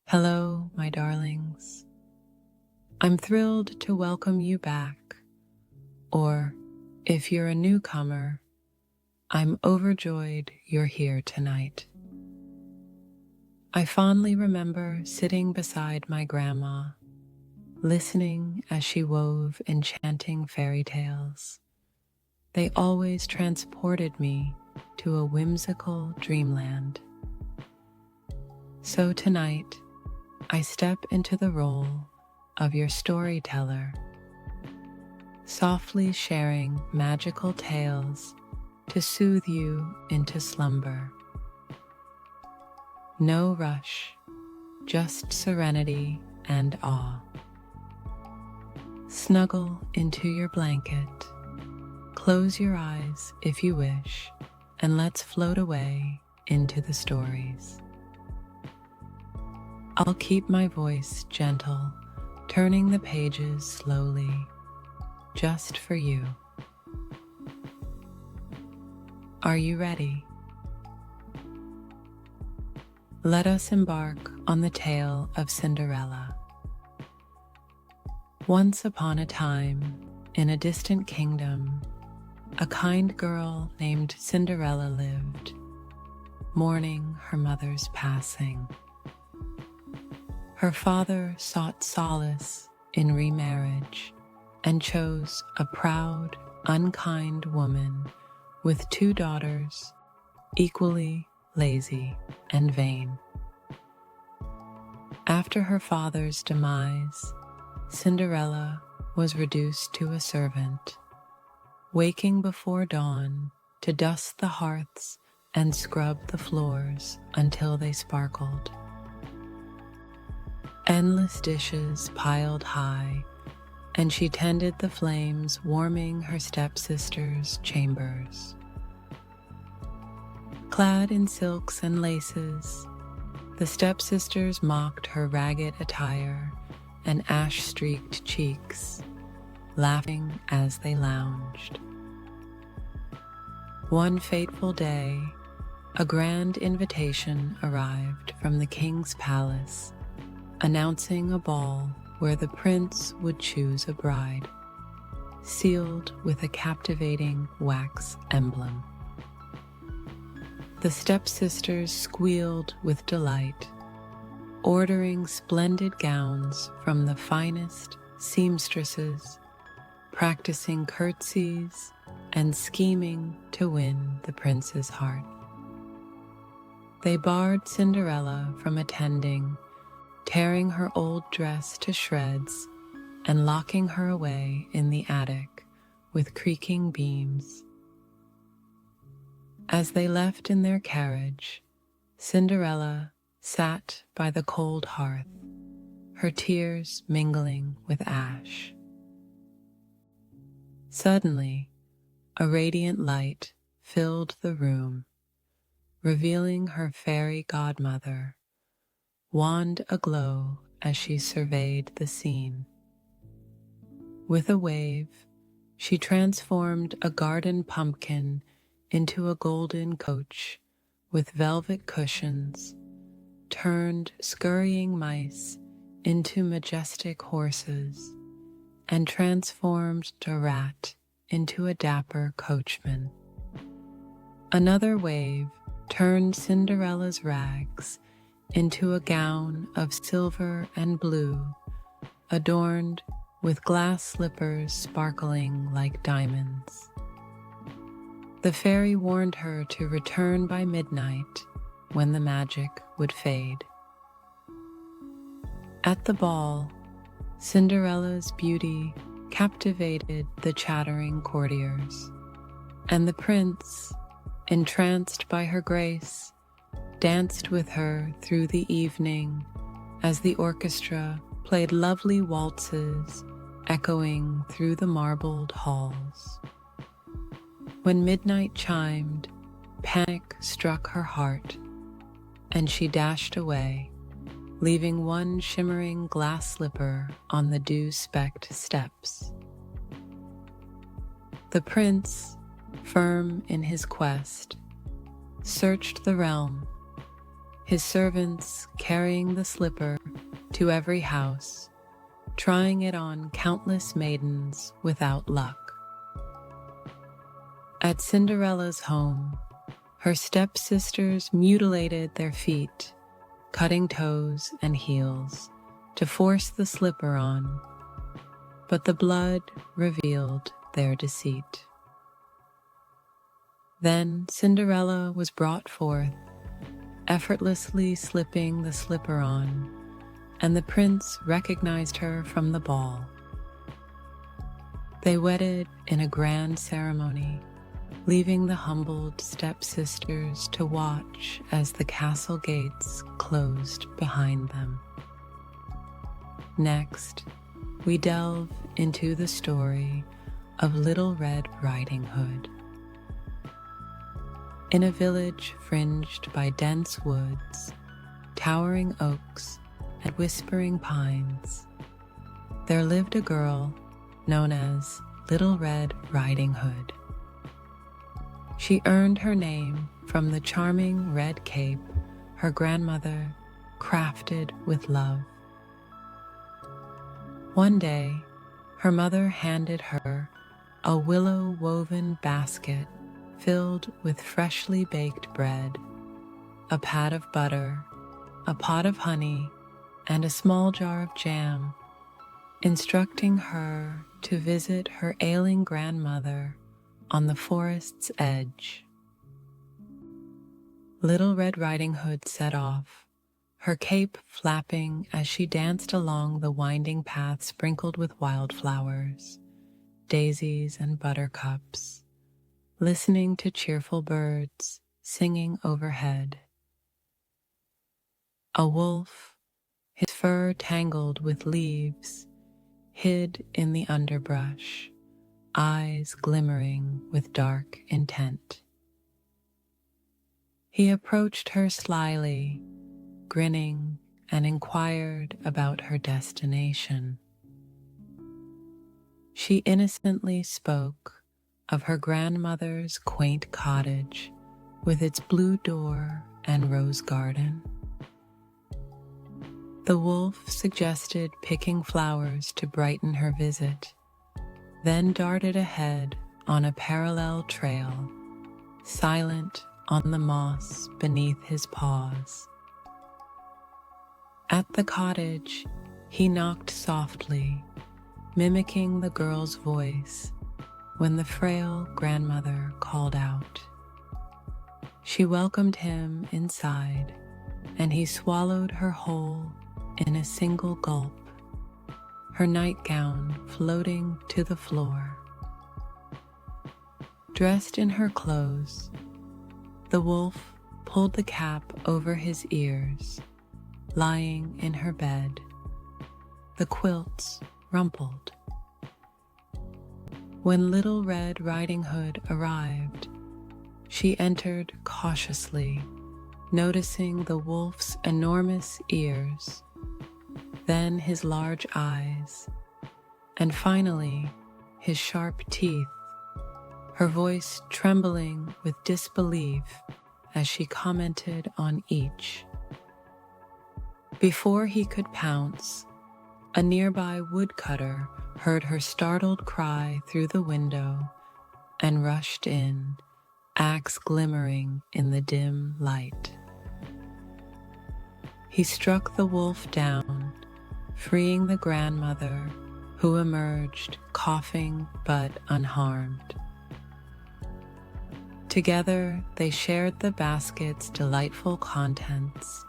Hello, my darlings. I'm thrilled to welcome you back, or if you're a newcomer, I'm overjoyed you're here tonight. I fondly remember sitting beside my grandma, listening as she wove enchanting fairy tales. They always transported me to a whimsical dreamland. So tonight, I step into the role of your storyteller, softly sharing magical tales to soothe you into slumber. No rush, just serenity and awe. Snuggle into your blanket, close your eyes if you wish, and let's float away into the stories. I'll keep my voice gentle, turning the pages slowly, just for you. Are you ready? Let us embark on the tale of Cinderella. Once upon a time, in a distant kingdom, a kind girl named Cinderella lived, mourning her mother's passing. Her father sought solace in remarriage and chose a proud, unkind woman with 2 daughters, equally lazy and vain. After her father's demise, Cinderella was reduced to a servant, waking before dawn to dust the hearths and scrub the floors until they sparkled. Endless dishes piled high, and she tended the flames warming her stepsisters' chambers. Clad in silks and laces, the stepsisters mocked her ragged attire and ash-streaked cheeks, laughing as they lounged. One fateful day, a grand invitation arrived from the king's palace, announcing a ball where the prince would choose a bride, sealed with a captivating wax emblem. The stepsisters squealed with delight, ordering splendid gowns from the finest seamstresses, practicing curtsies and scheming to win the prince's heart. They barred Cinderella from attending, tearing her old dress to shreds and locking her away in the attic with creaking beams. As they left in their carriage, Cinderella sat by the cold hearth, her tears mingling with ash. Suddenly, a radiant light filled the room, revealing her fairy godmother, wand aglow as she surveyed the scene. With a wave, she transformed a garden pumpkin into a golden coach with velvet cushions, turned scurrying mice into majestic horses, and transformed a rat into a dapper coachman. Another wave turned Cinderella's rags into a gown of silver and blue, adorned with glass slippers sparkling like diamonds. The fairy warned her to return by midnight when the magic would fade. At the ball, Cinderella's beauty captivated the chattering courtiers, and the prince, entranced by her grace, danced with her through the evening as the orchestra played lovely waltzes echoing through the marbled halls. When midnight chimed, panic struck her heart, and she dashed away, leaving one shimmering glass slipper on the dew-specked steps. The prince, firm in his quest, searched the realm, his servants carrying the slipper to every house, trying it on countless maidens without luck. At Cinderella's home, her stepsisters mutilated their feet, cutting toes and heels to force the slipper on, but the blood revealed their deceit. Then Cinderella was brought forth, effortlessly slipping the slipper on, and the prince recognized her from the ball. They wedded in a grand ceremony, leaving the humbled stepsisters to watch as the castle gates closed behind them. Next, we delve into the story of Little Red Riding Hood. In a village fringed by dense woods, towering oaks, and whispering pines, there lived a girl known as Little Red Riding Hood. She earned her name from the charming red cape her grandmother crafted with love. One day, her mother handed her a willow-woven basket filled with freshly baked bread, a pat of butter, a pot of honey, and a small jar of jam, instructing her to visit her ailing grandmother on the forest's edge. Little Red Riding Hood set off, her cape flapping as she danced along the winding path sprinkled with wildflowers, daisies, and buttercups, listening to cheerful birds singing overhead. A wolf, his fur tangled with leaves, hid in the underbrush, eyes glimmering with dark intent. He approached her slyly, grinning, and inquired about her destination. She innocently spoke of her grandmother's quaint cottage with its blue door and rose garden. The wolf suggested picking flowers to brighten her visit, then darted ahead on a parallel trail, silent on the moss beneath his paws. At the cottage, he knocked softly, mimicking the girl's voice when the frail grandmother called out. She welcomed him inside, and he swallowed her whole in a single gulp, her nightgown floating to the floor. Dressed in her clothes, the wolf pulled the cap over his ears, lying in her bed, the quilts rumpled. When Little Red Riding Hood arrived, she entered cautiously, noticing the wolf's enormous ears, then his large eyes, and finally his sharp teeth, her voice trembling with disbelief as she commented on each. Before he could pounce, a nearby woodcutter heard her startled cry through the window and rushed in, axe glimmering in the dim light. He struck the wolf down, freeing the grandmother, who emerged coughing but unharmed. Together, they shared the basket's delightful contents,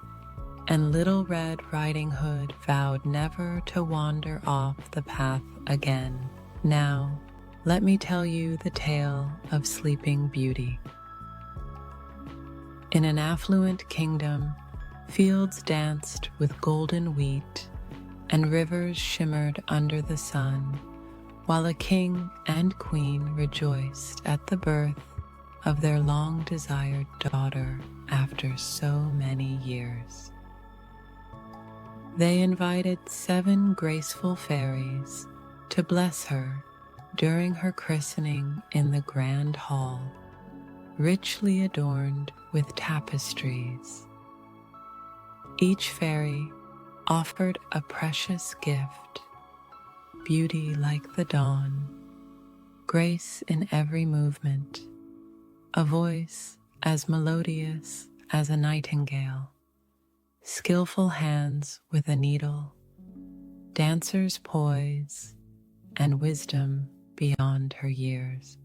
and Little Red Riding Hood vowed never to wander off the path again. Now, let me tell you the tale of Sleeping Beauty. In an affluent kingdom, fields danced with golden wheat, and rivers shimmered under the sun, while a king and queen rejoiced at the birth of their long-desired daughter after so many years. They invited 7 graceful fairies to bless her during her christening in the grand hall, richly adorned with tapestries. Each fairy offered a precious gift: beauty like the dawn, grace in every movement, a voice as melodious as a nightingale, skillful hands with a needle, dancer's poise, and wisdom beyond her years.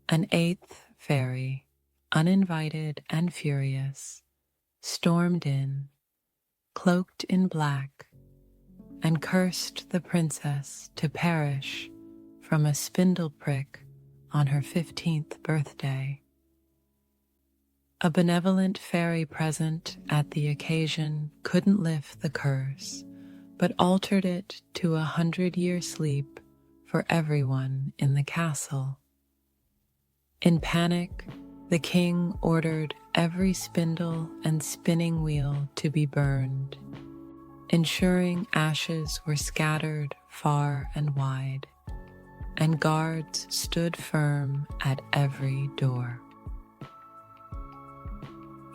An eighth fairy, uninvited and furious, stormed in, cloaked in black, and cursed the princess to perish from a spindle prick on her 15th birthday. A benevolent fairy present at the occasion couldn't lift the curse, but altered it to 100-year sleep for everyone in the castle. In panic, the king ordered every spindle and spinning wheel to be burned, ensuring ashes were scattered far and wide, and guards stood firm at every door.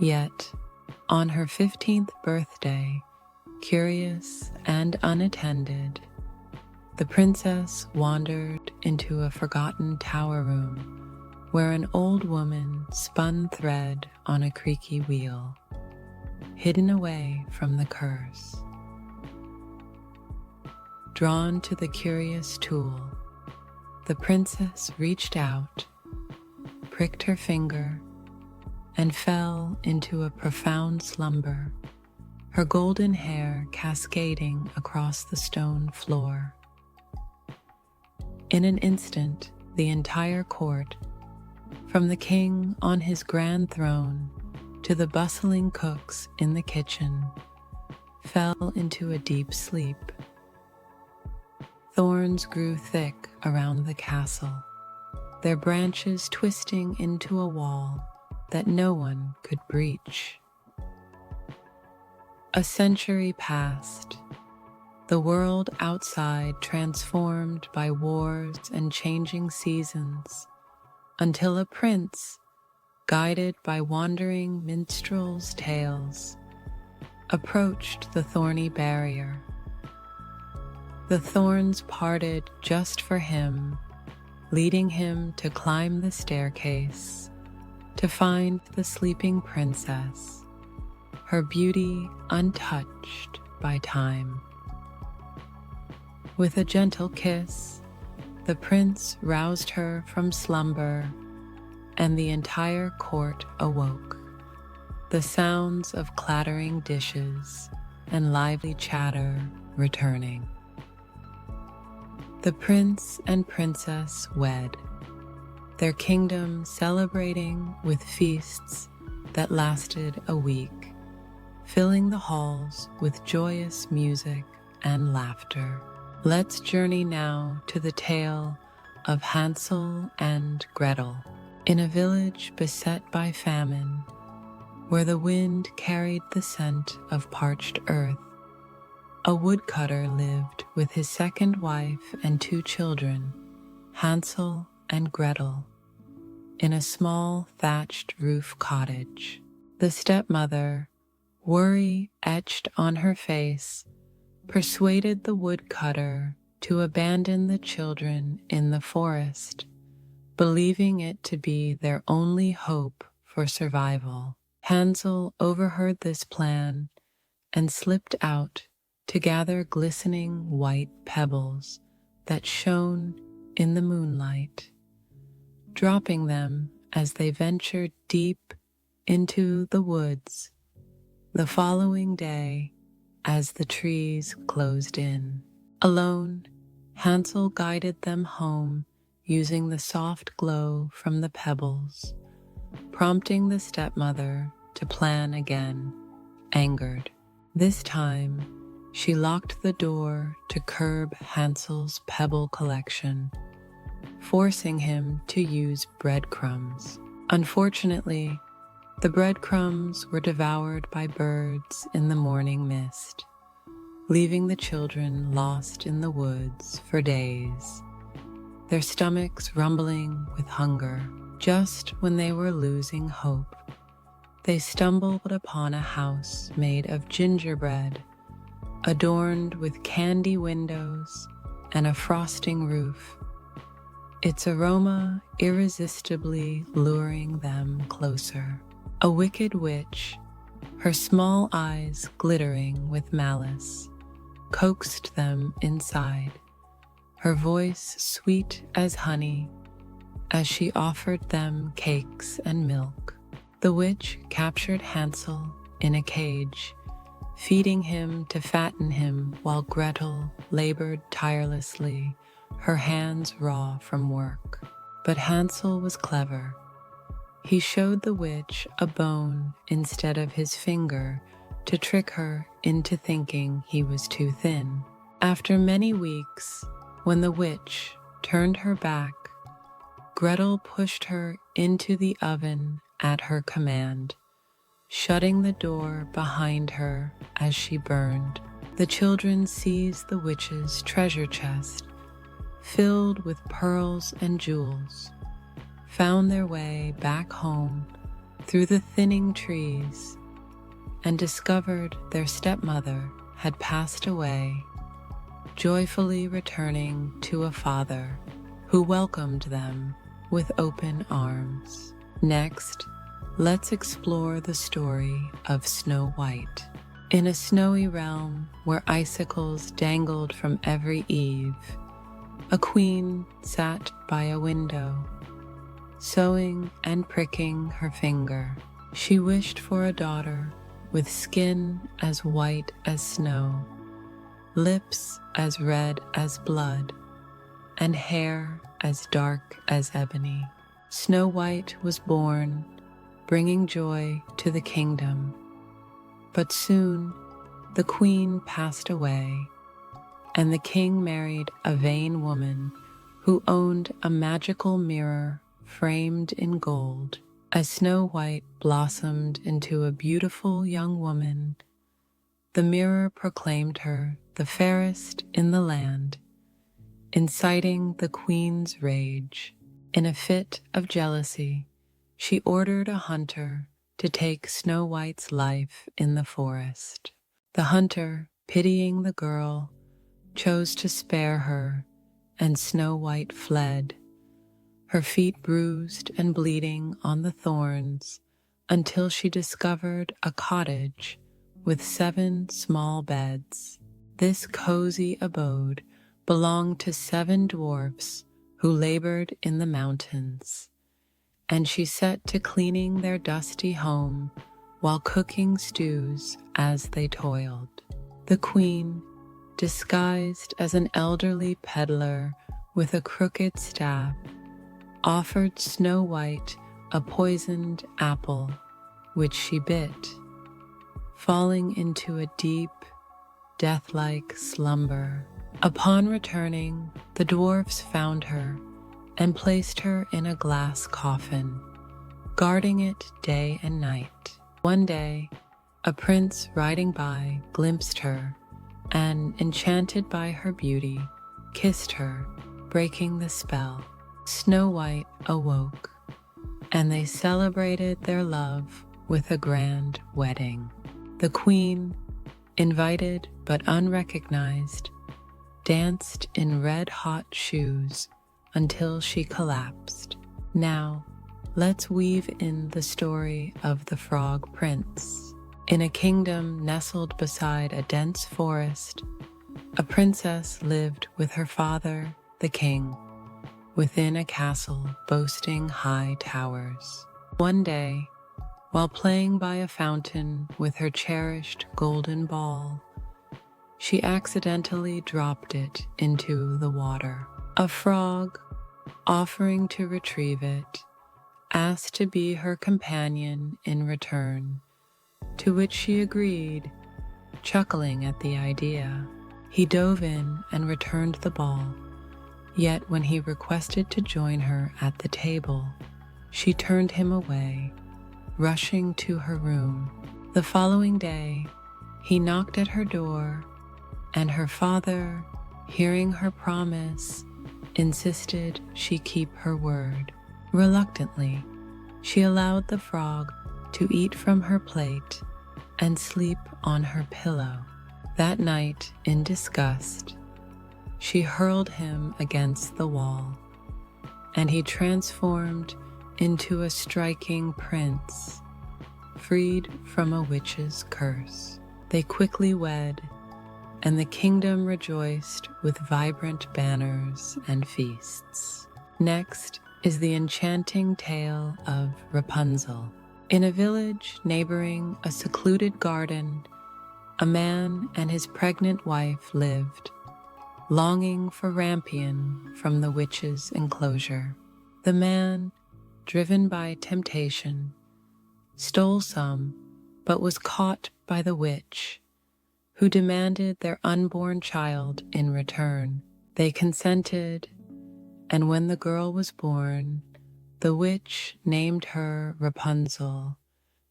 Yet, on her 15th birthday, curious and unattended, the princess wandered into a forgotten tower room where an old woman spun thread on a creaky wheel, hidden away from the curse. Drawn to the curious tool, the princess reached out, pricked her finger, and fell into a profound slumber, her golden hair cascading across the stone floor. In an instant, the entire court, from the king on his grand throne to the bustling cooks in the kitchen, fell into a deep sleep. Thorns grew thick around the castle, their branches twisting into a wall that no one could breach. A century passed, the world outside transformed by wars and changing seasons, until a prince, guided by wandering minstrels' tales, approached the thorny barrier. The thorns parted just for him, leading him to climb the staircase, to find the sleeping princess, her beauty untouched by time. With a gentle kiss, the prince roused her from slumber, and the entire court awoke, the sounds of clattering dishes and lively chatter returning. The prince and princess wed, their kingdom celebrating with feasts that lasted a week, filling the halls with joyous music and laughter. Let's journey now to the tale of Hansel and Gretel. In a village beset by famine, where the wind carried the scent of parched earth, a woodcutter lived with his second wife and 2 children, Hansel and Gretel, in a small thatched roof cottage. The stepmother, worry etched on her face, persuaded the woodcutter to abandon the children in the forest, believing it to be their only hope for survival. Hansel overheard this plan and slipped out to gather glistening white pebbles that shone in the moonlight, dropping them as they ventured deep into the woods. The following day, as the trees closed in, alone, Hansel guided them home using the soft glow from the pebbles, prompting the stepmother to plan again, angered. This time, she locked the door to curb Hansel's pebble collection, forcing him to use breadcrumbs. Unfortunately, the breadcrumbs were devoured by birds in the morning mist, leaving the children lost in the woods for days, their stomachs rumbling with hunger. Just when they were losing hope, they stumbled upon a house made of gingerbread, adorned with candy windows and a frosting roof, its aroma irresistibly luring them closer. A wicked witch, her small eyes glittering with malice, coaxed them inside, her voice sweet as honey as she offered them cakes and milk. The witch captured Hansel in a cage, feeding him to fatten him while Gretel labored tirelessly, her hands raw from work. But Hansel was clever. He showed the witch a bone instead of his finger to trick her into thinking he was too thin. After many weeks, when the witch turned her back, Gretel pushed her into the oven at her command, shutting the door behind her as she burned. The children seized the witch's treasure chest, filled with pearls and jewels, found their way back home through the thinning trees, and discovered their stepmother had passed away, joyfully returning to a father who welcomed them with open arms. Next, let's explore the story of Snow White. In a snowy realm where icicles dangled from every eave, a queen sat by a window, sewing and pricking her finger. She wished for a daughter with skin as white as snow, lips as red as blood, and hair as dark as ebony. Snow White was born, bringing joy to the kingdom. But soon the queen passed away, and the king married a vain woman who owned a magical mirror framed in gold. As Snow White blossomed into a beautiful young woman, the mirror proclaimed her the fairest in the land, inciting the queen's rage. In a fit of jealousy, she ordered a hunter to take Snow White's life in the forest. The hunter, pitying the girl, chose to spare her, and Snow White fled, her feet bruised and bleeding on the thorns, until she discovered a cottage with 7 small beds. This cozy abode belonged to 7 dwarfs who labored in the mountains, and she set to cleaning their dusty home while cooking stews as they toiled. The queen, disguised as an elderly peddler with a crooked staff, offered Snow White a poisoned apple, which she bit, falling into a deep, death-like slumber. Upon returning, the dwarfs found her and placed her in a glass coffin, guarding it day and night. One day, a prince riding by glimpsed her and, enchanted by her beauty, kissed her, breaking the spell. Snow White awoke, and they celebrated their love with a grand wedding. The queen, invited but unrecognized, danced in red-hot shoes until she collapsed. Now, let's weave in the story of the Frog Prince. In a kingdom nestled beside a dense forest, a princess lived with her father, the king, within a castle boasting high towers. One day, while playing by a fountain with her cherished golden ball, she accidentally dropped it into the water. A frog, offering to retrieve it, asked to be her companion in return, to which she agreed, chuckling at the idea. He dove in and returned the ball, yet when he requested to join her at the table, she turned him away, rushing to her room. The following day, he knocked at her door, and her father, hearing her promise, insisted she keep her word. Reluctantly, she allowed the frog to eat from her plate and sleep on her pillow. That night, in disgust, she hurled him against the wall, and he transformed into a striking prince, freed from a witch's curse. They quickly wed, and the kingdom rejoiced with vibrant banners and feasts. Next is the enchanting tale of Rapunzel. In a village neighboring a secluded garden, a man and his pregnant wife lived, longing for rampion from the witch's enclosure. The man, driven by temptation, stole some, but was caught by the witch, who demanded their unborn child in return. They consented, and when the girl was born, the witch named her Rapunzel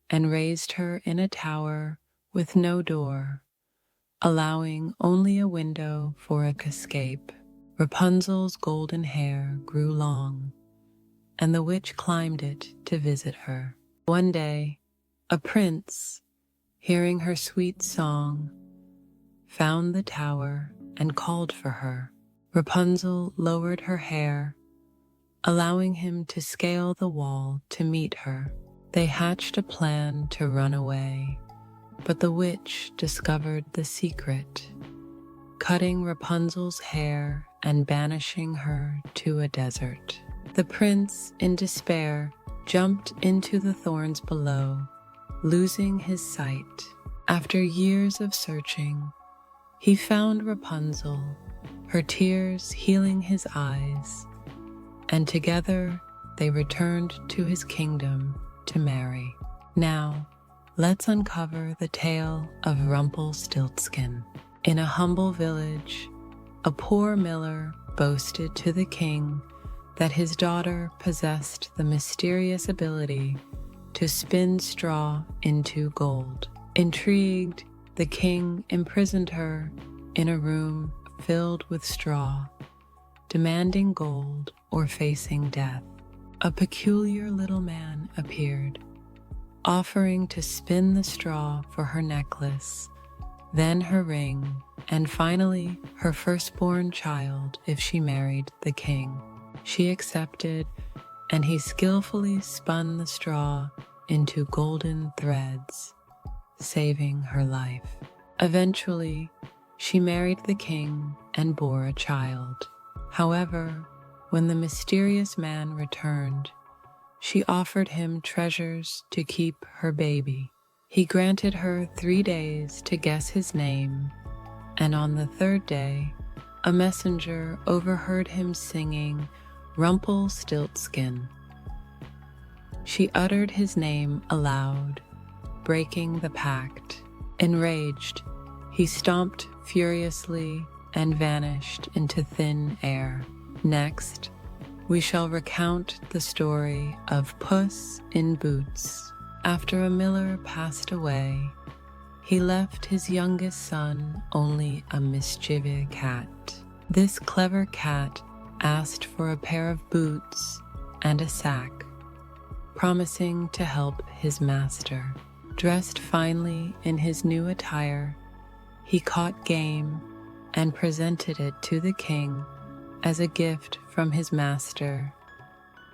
and raised her in a tower with no door, allowing only a window for a escape. Rapunzel's golden hair grew long, and the witch climbed it to visit her. One day, a prince, hearing her sweet song, found the tower and called for her. Rapunzel lowered her hair, allowing him to scale the wall to meet her. They hatched a plan to run away, but the witch discovered the secret, cutting Rapunzel's hair and banishing her to a desert. The prince, in despair, jumped into the thorns below, losing his sight. After years of searching, he found Rapunzel, her tears healing his eyes, and together they returned to his kingdom to marry. Now, let's uncover the tale of Rumpelstiltskin. In a humble village, a poor miller boasted to the king that his daughter possessed the mysterious ability to spin straw into gold. Intrigued, the king imprisoned her in a room filled with straw, demanding gold or facing death. A peculiar little man appeared, offering to spin the straw for her necklace, then her ring, and finally her firstborn child if she married the king. She accepted, and he skillfully spun the straw into golden threads, saving her life. Eventually, she married the king and bore a child. However, when the mysterious man returned, she offered him treasures to keep her baby. He granted her 3 days to guess his name, and on the 3rd day, a messenger overheard him singing Rumpelstiltskin. She uttered his name aloud, breaking the pact. Enraged, he stomped furiously and vanished into thin air. Next, we shall recount the story of Puss in Boots. After a miller passed away, he left his youngest son only a mischievous cat. This clever cat asked for a pair of boots and a sack, promising to help his master. Dressed finely in his new attire, he caught game and presented it to the king as a gift from his master,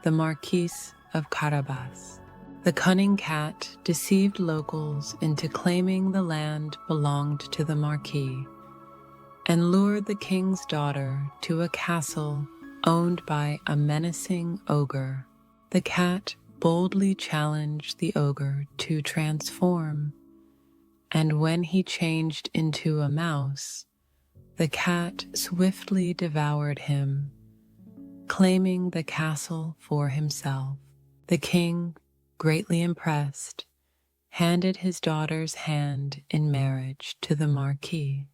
the Marquis of Carabas. The cunning cat deceived locals into claiming the land belonged to the Marquis and lured the king's daughter to a castle owned by a menacing ogre. The cat boldly challenged the ogre to transform, and when he changed into a mouse, the cat swiftly devoured him, claiming the castle for himself. The king, greatly impressed, handed his daughter's hand in marriage to the Marquis,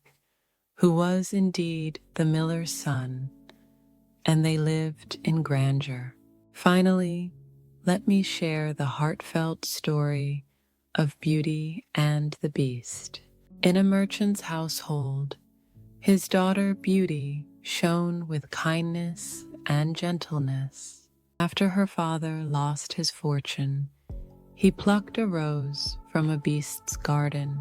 who was indeed the miller's son, and they lived in grandeur. Finally, let me share the heartfelt story of Beauty and the Beast. In a merchant's household, his daughter Beauty shone with kindness and gentleness. After her father lost his fortune, He plucked a rose from a beast's garden,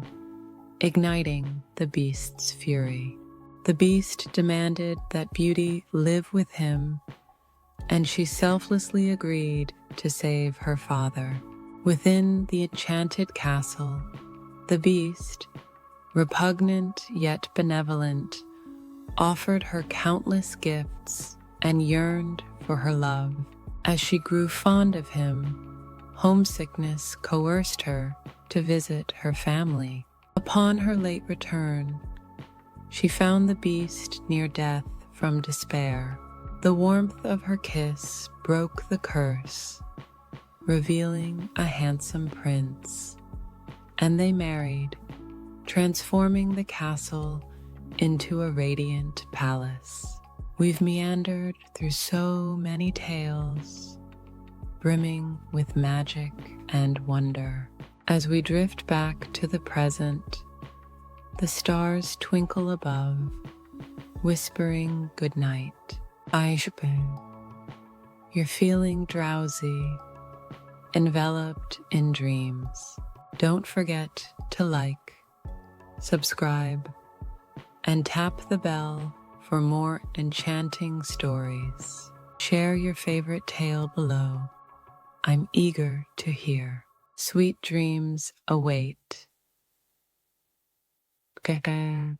igniting the beast's fury. The beast demanded that Beauty live with him, and she selflessly agreed to save her father. Within the enchanted castle, the beast, repugnant yet benevolent, offered her countless gifts and yearned for her love. As she grew fond of him, homesickness coerced her to visit her family. Upon her late return, she found the beast near death from despair. The warmth of her kiss broke the curse, revealing a handsome prince, and they married, transforming the castle into a radiant palace. We've meandered through so many tales, brimming with magic and wonder. As we drift back to the present, the stars twinkle above, whispering goodnight. You're feeling drowsy, enveloped in dreams. Don't forget to like, subscribe, and tap the bell for more enchanting stories. Share your favorite tale below. I'm eager to hear. Sweet dreams await. Okay.